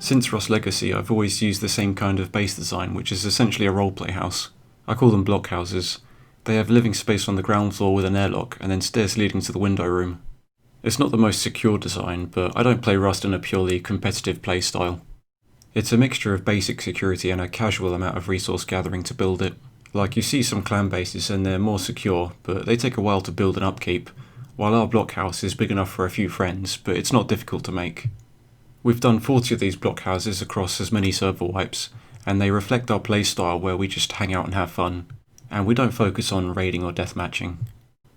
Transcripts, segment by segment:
Since Rust Legacy, I've always used the same kind of base design, which is essentially a roleplay house. I call them blockhouses. They have living space on the ground floor with an airlock, and then stairs leading to the window room. It's not the most secure design, but I don't play Rust in a purely competitive play style. It's a mixture of basic security and a casual amount of resource gathering to build it. Like, you see some clan bases and they're more secure, but they take a while to build and upkeep, while our blockhouse is big enough for a few friends, but it's not difficult to make. We've done 40 of these blockhouses across as many server wipes, and they reflect our playstyle where we just hang out and have fun, and we don't focus on raiding or deathmatching.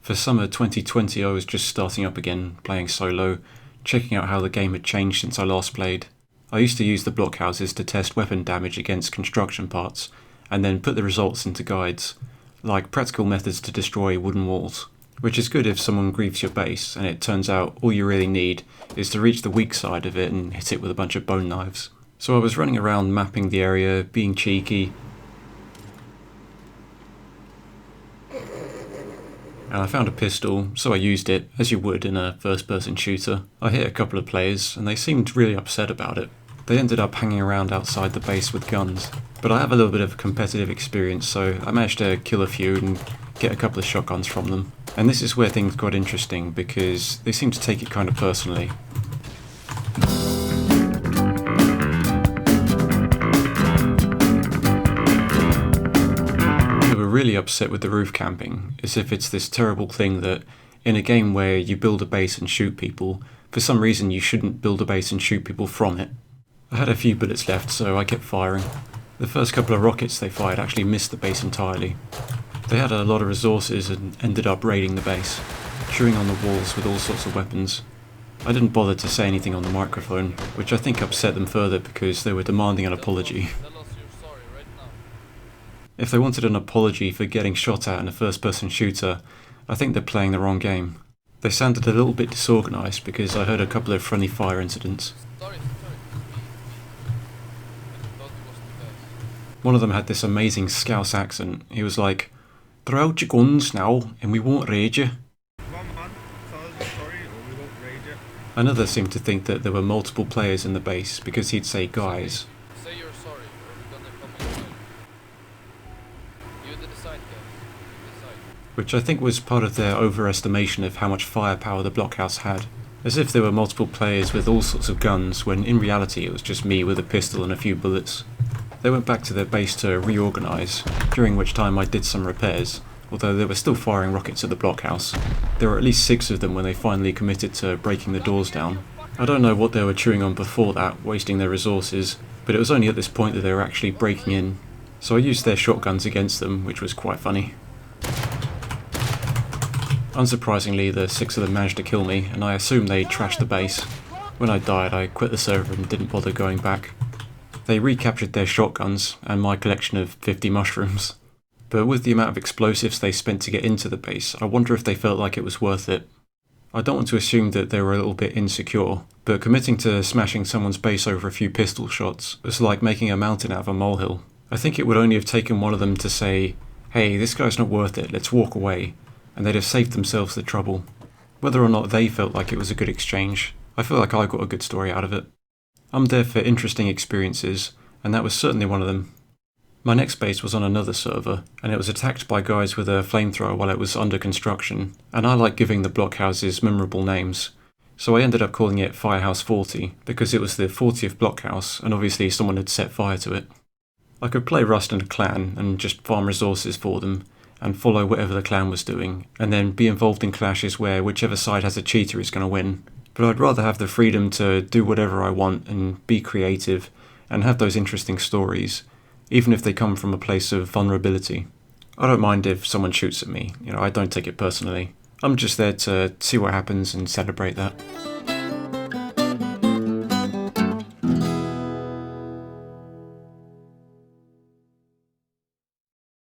For summer 2020 I was just starting up again, playing solo, checking out how the game had changed since I last played. I used to use the blockhouses to test weapon damage against construction parts, and then put the results into guides, like practical methods to destroy wooden walls, which is good if someone grieves your base and it turns out all you really need is to reach the weak side of it and hit it with a bunch of bone knives. So I was running around mapping the area, being cheeky, and I found a pistol, so I used it, as you would in a first-person shooter. I hit a couple of players, and they seemed really upset about it. They ended up hanging around outside the base with guns, but I have a little bit of competitive experience, so I managed to kill a few and get a couple of shotguns from them. And this is where things got interesting, because they seemed to take it kind of personally. Really upset with the roof camping, as if it's this terrible thing that, in a game where you build a base and shoot people, for some reason you shouldn't build a base and shoot people from it. I had a few bullets left, so I kept firing. The first couple of rockets they fired actually missed the base entirely. They had a lot of resources and ended up raiding the base, chewing on the walls with all sorts of weapons. I didn't bother to say anything on the microphone, which I think upset them further because they were demanding an apology. If they wanted an apology for getting shot at in a first-person shooter, I think they're playing the wrong game. They sounded a little bit disorganised because I heard a couple of friendly fire incidents. One of them had this amazing Scouse accent. He was like, "Throw out your guns now and we won't raid you." Another seemed to think that there were multiple players in the base because he'd say guys. Which I think was part of their overestimation of how much firepower the blockhouse had, as if there were multiple players with all sorts of guns, when in reality it was just me with a pistol and a few bullets. They went back to their base to reorganise, during which time I did some repairs, although they were still firing rockets at the blockhouse. There were at least 6 of them when they finally committed to breaking the doors down. I don't know what they were chewing on before that, wasting their resources, but it was only at this point that they were actually breaking in, so I used their shotguns against them, which was quite funny. Unsurprisingly, the 6 of them managed to kill me, and I assumed they trashed the base. When I died, I quit the server and didn't bother going back. They recaptured their shotguns, and my collection of 50 mushrooms. But with the amount of explosives they spent to get into the base, I wonder if they felt like it was worth it. I don't want to assume that they were a little bit insecure, but committing to smashing someone's base over a few pistol shots was like making a mountain out of a molehill. I think it would only have taken one of them to say, "Hey, this guy's not worth it, let's walk away," and they'd have saved themselves the trouble. Whether or not they felt like it was a good exchange, I feel like I got a good story out of it. I'm there for interesting experiences, and that was certainly one of them. My next base was on another server, and it was attacked by guys with a flamethrower while it was under construction, and I like giving the blockhouses memorable names, so I ended up calling it Firehouse 40, because it was the 40th blockhouse, and obviously someone had set fire to it. I could play Rust in a clan and just farm resources for them, and follow whatever the clan was doing, and then be involved in clashes where whichever side has a cheater is going to win. But I'd rather have the freedom to do whatever I want and be creative, and have those interesting stories, even if they come from a place of vulnerability. I don't mind if someone shoots at me, I don't take it personally. I'm just there to see what happens and celebrate that.